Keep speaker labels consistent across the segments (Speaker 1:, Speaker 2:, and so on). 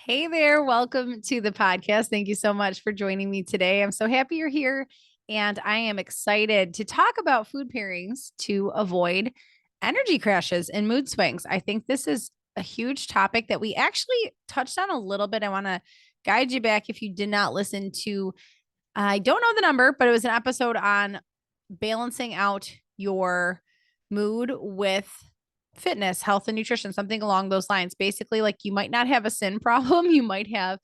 Speaker 1: Hey there, welcome to the podcast. Thank you so much for joining me today. I'm so happy you're here, and I am excited to talk about food pairings to avoid energy crashes and mood swings. I think this is a huge topic that we actually touched on a little bit. I want to guide you back if you did not listen to, I don't know the number, but it was an episode on balancing out your mood with fitness, health, and nutrition, something along those lines. Basically, like you might not have a sin problem, you might have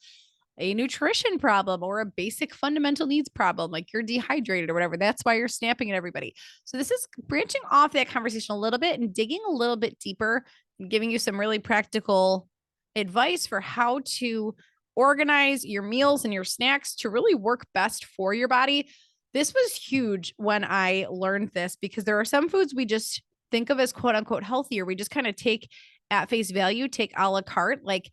Speaker 1: a nutrition problem or a basic fundamental needs problem, like you're dehydrated or whatever. That's why you're snapping at everybody. So, this is branching off that conversation a little bit and digging a little bit deeper and giving you some really practical advice for how to organize your meals and your snacks to really work best for your body. This was huge when I learned this because there are some foods we just think of as quote unquote healthier. We just kind of take at face value, take a la carte. Like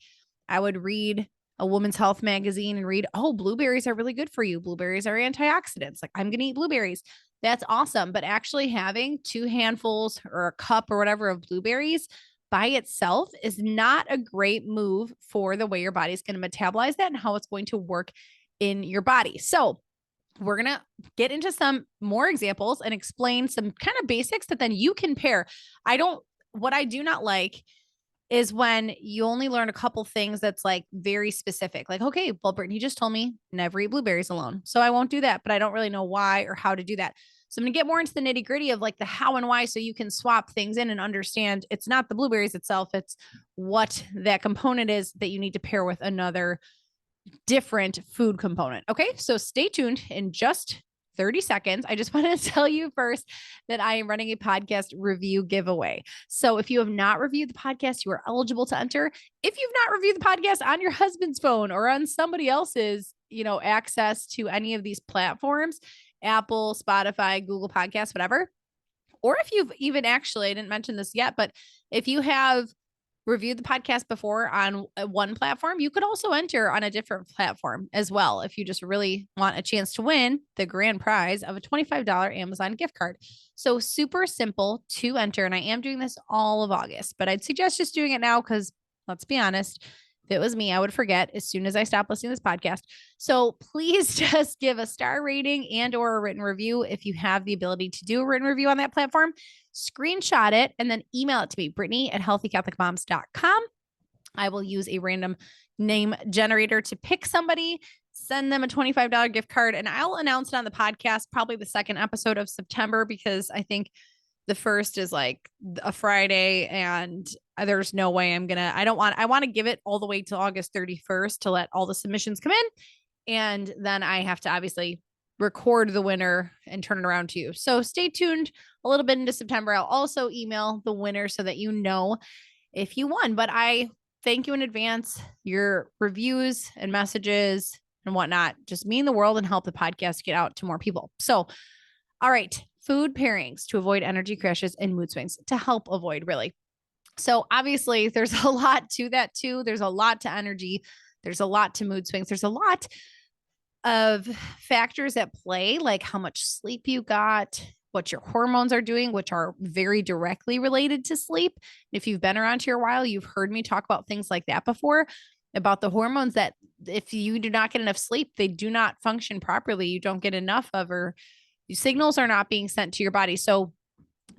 Speaker 1: I would read a woman's health magazine and read, oh, blueberries are really good for you. Blueberries are antioxidants. Like I'm going to eat blueberries. That's awesome. But actually having two handfuls or a cup or whatever of blueberries by itself is not a great move for the way your body's going to metabolize that and how it's going to work in your body. So we're going to get into some more examples and explain some kind of basics that then you can pair. What I do not like is when you only learn a couple things that's like very specific. Like, okay, well, Brittany just told me never eat blueberries alone. So I won't do that, but I don't really know why or how to do that. So I'm going to get more into the nitty gritty of like the how and why so you can swap things in and understand it's not the blueberries itself, it's what that component is that you need to pair with another different food component. Okay, so stay tuned in just 30 seconds. I just want to tell you first that I am running a podcast review giveaway. So if you have not reviewed the podcast, you are eligible to enter. If you've not reviewed the podcast on your husband's phone or on somebody else's, access to any of these platforms, Apple, Spotify, Google Podcasts, whatever, or if you've even actually, I didn't mention this yet, but if you have reviewed the podcast before on one platform, you could also enter on a different platform as well if you just really want a chance to win the grand prize of a $25 Amazon gift card. So super simple to enter. And I am doing this all of August, but I'd suggest just doing it now because let's be honest, if it was me, I would forget as soon as I stop listening to this podcast. So please just give a star rating and or a written review if you have the ability to do a written review on that platform. Screenshot it and then email it to me, Brittany at healthycatholicmoms.com. I will use a random name generator to pick somebody, send them a $25 gift card, and I'll announce it on the podcast, probably the second episode of September, because I think the first is like a Friday and there's no way I want to give it all the way till August 31st to let all the submissions come in. And then I have to obviously record the winner and turn it around to you. So stay tuned a little bit into September. I'll also email the winner so that you know if you won, but I thank you in advance. Your reviews and messages and whatnot just mean the world and help the podcast get out to more people. So, all right, food pairings to avoid energy crashes and mood swings, to help avoid, really. So obviously there's a lot to that too. There's a lot to energy. There's a lot to mood swings. There's a lot of factors at play, like how much sleep you got, what your hormones are doing, which are very directly related to sleep. If you've been around here a while, you've heard me talk about things like that before, about the hormones that if you do not get enough sleep, they do not function properly. You don't get enough of, or signals are not being sent to your body. So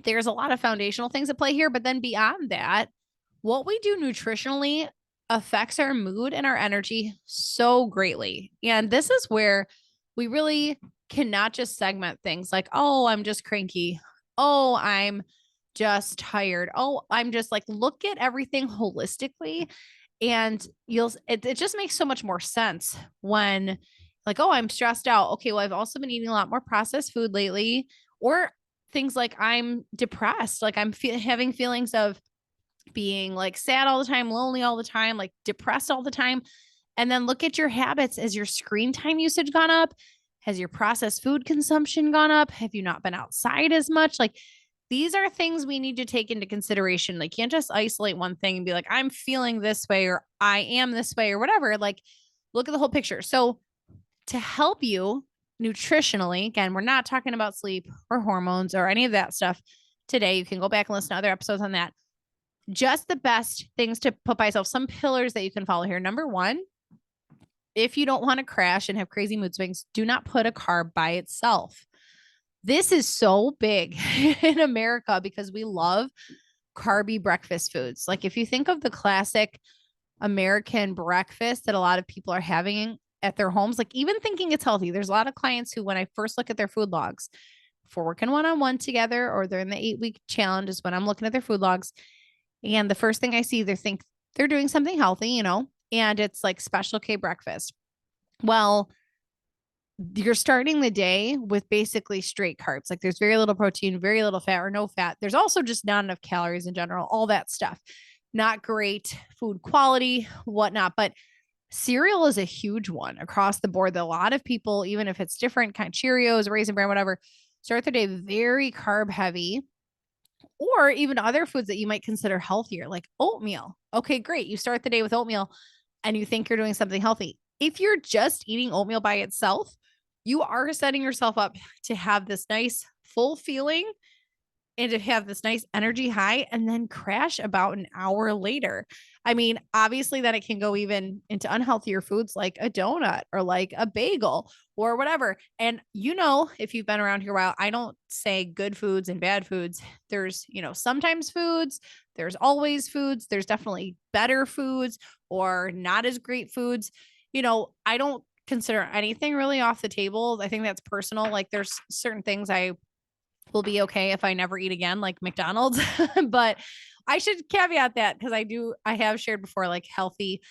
Speaker 1: there's a lot of foundational things at play here. But then beyond that, what we do nutritionally affects our mood and our energy so greatly. And this is where we really cannot just segment things like, oh, I'm just cranky. Oh, I'm just tired. Oh, I'm just like, look at everything holistically. And it just makes so much more sense when like, oh, I'm stressed out. Okay, well, I've also been eating a lot more processed food lately, or things like I'm depressed. Like I'm having feelings of being like sad all the time, lonely all the time, like depressed all the time. And then look at your habits. Has your screen time usage gone up? Has your processed food consumption gone up? Have you not been outside as much? Like these are things we need to take into consideration. Like you can't just isolate one thing and be like, I'm feeling this way, or I am this way, or whatever. Like look at the whole picture. So to help you nutritionally, again, we're not talking about sleep or hormones or any of that stuff today. You can go back and listen to other episodes on that. just the best things to put by yourself. Some pillars that you can follow here. Number one, if you don't want to crash and have crazy mood swings, do not put a carb by itself. This is so big in America because we love carby breakfast foods. Like if you think of the classic American breakfast that a lot of people are having at their homes, like even thinking it's healthy, there's a lot of clients who, when I first look at their food logs for working one-on-one together, or they're in the 8-week challenge, is when I'm looking at their food logs. And the first thing I see, they think they're doing something healthy, you know, and it's like Special K breakfast. Well, you're starting the day with basically straight carbs. Like there's very little protein, very little fat or no fat. There's also just not enough calories in general, all that stuff. Not great food quality, whatnot. But cereal is a huge one across the board that a lot of people, even if it's different kind of Cheerios, Raisin Bran, whatever, start their day very carb heavy, or even other foods that you might consider healthier, like oatmeal. Okay, great. You start the day with oatmeal and you think you're doing something healthy. If you're just eating oatmeal by itself, you are setting yourself up to have this nice full feeling and to have this nice energy high and then crash about an hour later. I mean, obviously then it can go even into unhealthier foods like a donut or like a bagel or whatever. And you know, if you've been around here a while, I don't say good foods and bad foods. There's, you know, sometimes foods, there's always foods, there's definitely better foods or not as great foods. You know, I don't consider anything really off the table. I think that's personal. Like there's certain things I will be okay if I never eat again, like McDonald's. But I should caveat that because I have shared before like healthy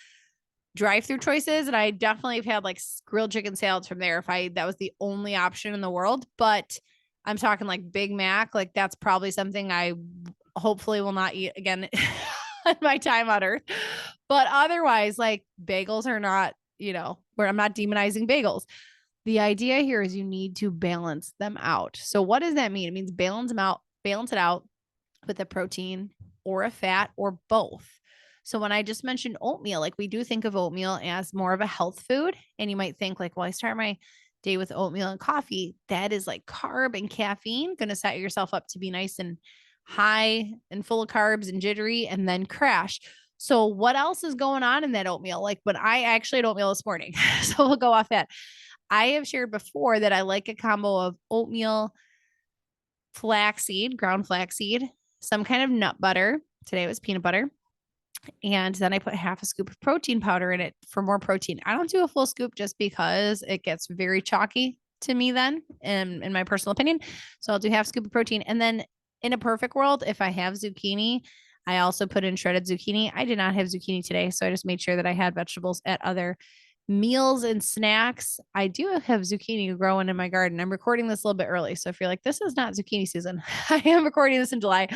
Speaker 1: drive-through choices. And I definitely have had like grilled chicken salads from there that was the only option in the world. But I'm talking like Big Mac, like that's probably something I hopefully will not eat again in my time on earth. But otherwise, like bagels are not, you know, where I'm not demonizing bagels. The idea here is you need to balance them out. So what does that mean? It means balance it out with a protein or a fat or both. So when I just mentioned oatmeal, like we do think of oatmeal as more of a health food. And you might think like, well, I start my day with oatmeal and coffee. That is like carb and caffeine, going to set yourself up to be nice and high and full of carbs and jittery and then crash. So what else is going on in that oatmeal? Like when I actually had oatmeal this morning, so we'll go off that. I have shared before that I like a combo of oatmeal, flaxseed, ground flaxseed, some kind of nut butter. Today it was peanut butter. And then I put half a scoop of protein powder in it for more protein. I don't do a full scoop just because it gets very chalky to me then, in my personal opinion. So I'll do half a scoop of protein. And then in a perfect world, if I have zucchini, I also put in shredded zucchini. I did not have zucchini today, so I just made sure that I had vegetables at other meals and snacks. I do have zucchini growing in my garden. I'm recording this a little bit early. So if you're like, this is not zucchini season, I am recording this in July,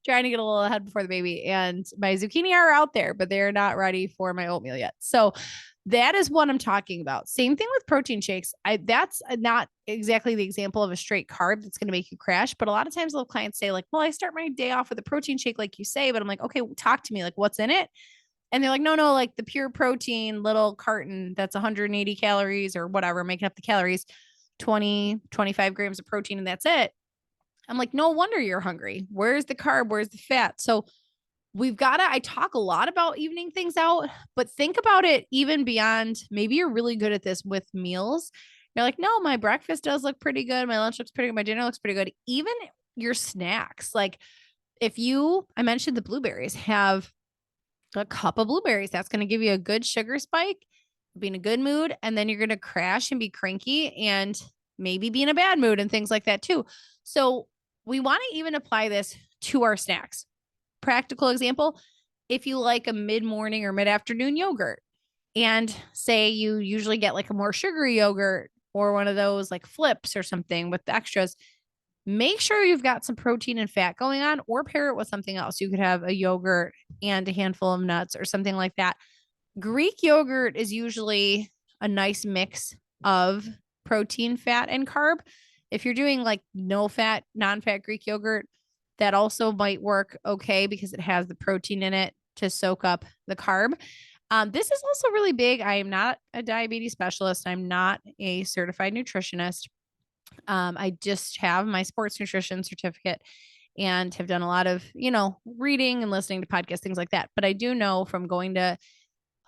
Speaker 1: trying to get a little ahead before the baby. And my zucchini are out there, but they're not ready for my oatmeal yet. So that is what I'm talking about. Same thing with protein shakes. That's not exactly the example of a straight carb that's going to make you crash. But a lot of times, little clients say like, well, I start my day off with a protein shake, like you say, but I'm like, okay, talk to me. Like, what's in it? And they're like, no, like the pure protein little carton that's 180 calories or whatever, making up the calories, 20, 25 grams of protein, and that's it. I'm like, no wonder you're hungry. Where's the carb? Where's the fat? So I talk a lot about evening things out, but think about it even beyond. Maybe you're really good at this with meals. You're like, no, my breakfast does look pretty good. My lunch looks pretty good. My dinner looks pretty good. Even your snacks. Like I mentioned the blueberries, have a cup of blueberries. That's going to give you a good sugar spike, be in a good mood, and then you're going to crash and be cranky and maybe be in a bad mood and things like that too. So we want to even apply this to our snacks. Practical example, if you like a mid-morning or mid-afternoon yogurt, and say you usually get like a more sugary yogurt or one of those like flips or something with the extras, make sure you've got some protein and fat going on, or pair it with something else. You could have a yogurt and a handful of nuts or something like that. Greek yogurt is usually a nice mix of protein, fat, and carb. If you're doing like no fat, non-fat Greek yogurt, that also might work okay because it has the protein in it to soak up the carb. This is also really big. I am not a diabetes specialist. I'm not a certified nutritionist. I just have my sports nutrition certificate. and have done a lot of, reading and listening to podcasts, things like that. But I do know from going to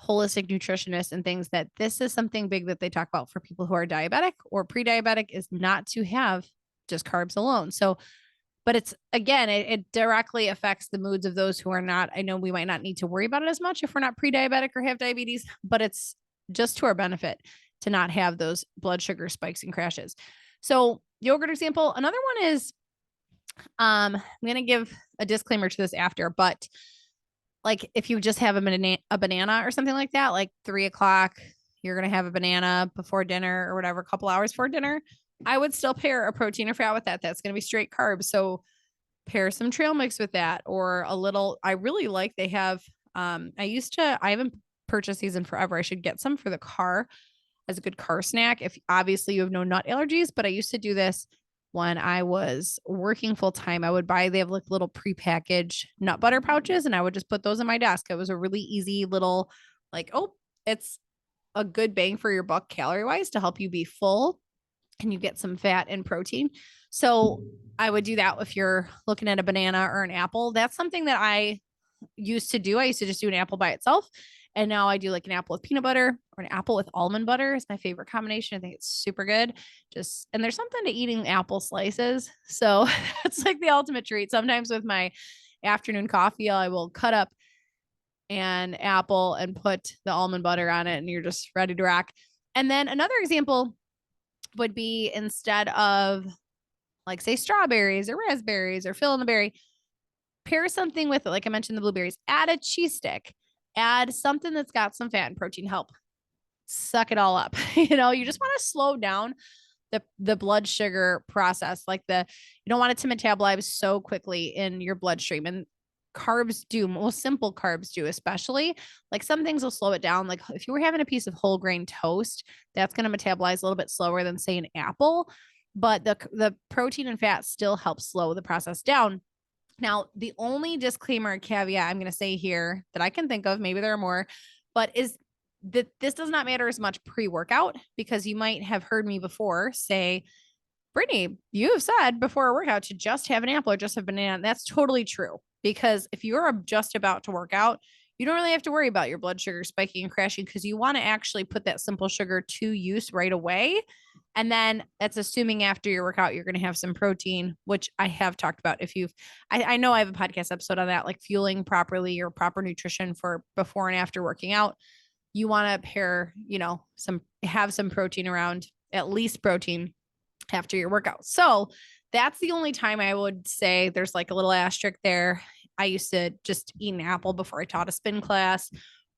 Speaker 1: holistic nutritionists and things that this is something big that they talk about for people who are diabetic or pre-diabetic, is not to have just carbs alone. So, but it's, again, it directly affects the moods of those who are not. I know we might not need to worry about it as much if we're not pre-diabetic or have diabetes, but it's just to our benefit to not have those blood sugar spikes and crashes. So yogurt example. Another one is, I'm going to give a disclaimer to this after, but like if you just have a banana or something like that, like 3:00, you're going to have a banana before dinner or whatever, a couple hours before dinner, I would still pair a protein or fat with that. That's going to be straight carbs. So pair some trail mix with that, or a little, I really like, they have, I haven't purchased these in forever. I should get some for the car as a good car snack. If obviously you have no nut allergies, but I used to do this when I was working full time. They have like little prepackaged nut butter pouches, and I would just put those in my desk. It was a really easy little, like, oh, it's a good bang for your buck calorie wise to help you be full and you get some fat and protein. So I would do that if you're looking at a banana or an apple. That's something that I used to do. I used to just do an apple by itself. And now I do like an apple with peanut butter, or an apple with almond butter is my favorite combination. I think it's super good. And there's something to eating apple slices. So it's like the ultimate treat. Sometimes with my afternoon coffee, I will cut up an apple and put the almond butter on it, and you're just ready to rock. And then another example would be, instead of like say strawberries or raspberries or fill in the berry, pair something with it. Like I mentioned, the blueberries, add a cheese stick, add something that's got some fat and protein, help suck it all up. You just want to slow down the blood sugar process. You don't want it to metabolize so quickly in your bloodstream. And carbs do, most simple carbs do, especially. Like some things will slow it down. Like if you were having a piece of whole grain toast, that's going to metabolize a little bit slower than say an apple, but the protein and fat still help slow the process down. Now, the only disclaimer caveat I'm going to say here that I can think of, maybe there are more, but is that this does not matter as much pre-workout, because you might have heard me before say, Brittany, you have said before a workout to just have an apple or just have a banana. And that's totally true, because if you're just about to work out, you don't really have to worry about your blood sugar spiking and crashing, because you want to actually put that simple sugar to use right away. And then that's assuming after your workout, you're going to have some protein, which I have talked about. I know I have a podcast episode on that, like fueling properly or proper nutrition for before and after working out. You want to pair, have some protein around, at least protein after your workout. So that's the only time I would say there's like a little asterisk there. I used to just eat an apple before I taught a spin class,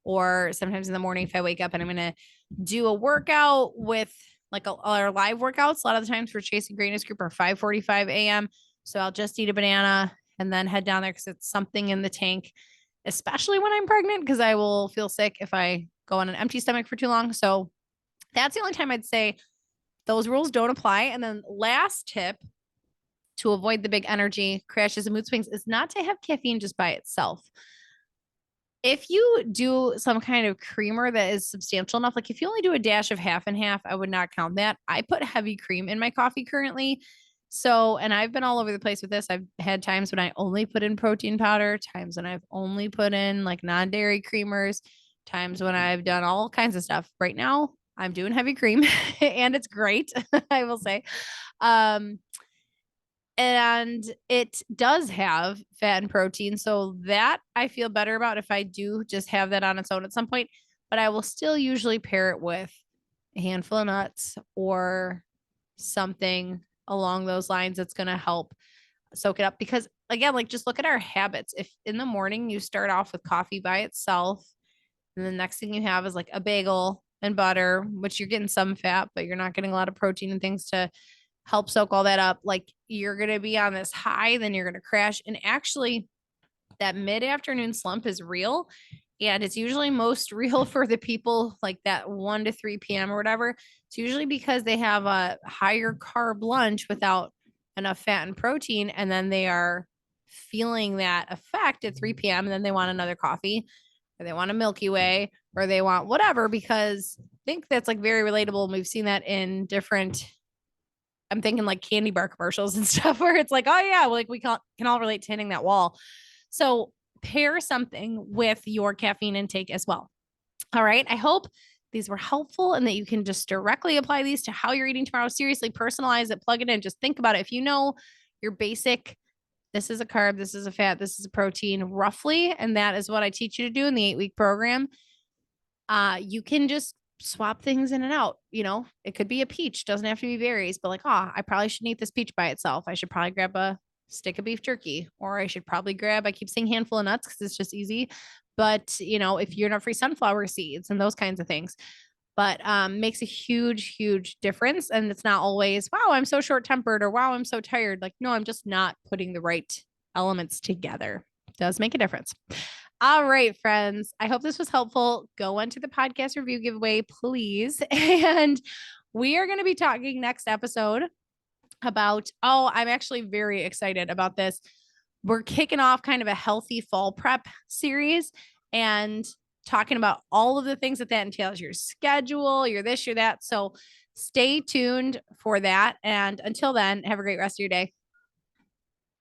Speaker 1: or sometimes in the morning if I wake up and I'm going to do a workout with like our live workouts. A lot of the times for Chasing Greatness Group are 5:45 a.m. So I'll just eat a banana and then head down there because it's something in the tank, especially when I'm pregnant, because I will feel sick if I go on an empty stomach for too long. So that's the only time I'd say those rules don't apply. And then last tip to avoid the big energy crashes and mood swings is not to have caffeine just by itself. If you do some kind of creamer that is substantial enough, like if you only do a dash of half and half, I would not count that. I put heavy cream in my coffee currently. So, and I've been all over the place with this. I've had times when I only put in protein powder, times when I've only put in like non-dairy creamers, times when I've done all kinds of stuff. Right now, I'm doing heavy cream and it's great, I will say. And it does have fat and protein. So that I feel better about if I do just have that on its own at some point, but I will still usually pair it with a handful of nuts or something along those lines that's going to help soak it up. Because again, like just look at our habits. If in the morning you start off with coffee by itself, and the next thing you have is like a bagel and butter, which you're getting some fat, but you're not getting a lot of protein and things to help soak all that up. Like you're going to be on this high, then you're going to crash. And actually that mid-afternoon slump is real. And it's usually most real for the people like that 1 to 3 p.m. or whatever. It's usually because they have a higher carb lunch without enough fat and protein. And then they are feeling that effect at 3 p.m. And then they want another coffee, or they want a Milky Way, or they want whatever, because I think that's like very relatable. And we've seen that in different I'm thinking like candy bar commercials and stuff where it's like, oh yeah, like we can all relate to hitting that wall. So pair something with your caffeine intake as well. All right. I hope these were helpful and that you can just directly apply these to how you're eating tomorrow. Seriously, personalize it, plug it in, just think about it. If you know your basic, this is a carb, this is a fat, this is a protein roughly, and that is what I teach you to do in the 8-week program, you can just swap things in and out. You know, it could be a peach, doesn't have to be berries, but like, I probably shouldn't eat this peach by itself. I should probably grab a stick of beef jerky, or I should probably grab, I keep saying handful of nuts because it's just easy. But, you know, if you're not free sunflower seeds and those kinds of things, but makes a huge, huge difference. And it's not always, wow, I'm so short tempered, or wow, I'm so tired. Like, no, I'm just not putting the right elements together. It does make a difference. All right, friends. I hope this was helpful. Go onto the podcast review giveaway, please. And we are going to be talking next episode about, I'm actually very excited about this. We're kicking off kind of a healthy fall prep series and talking about all of the things that entails, your schedule, your this, your that. So stay tuned for that. And until then, have a great rest of your day.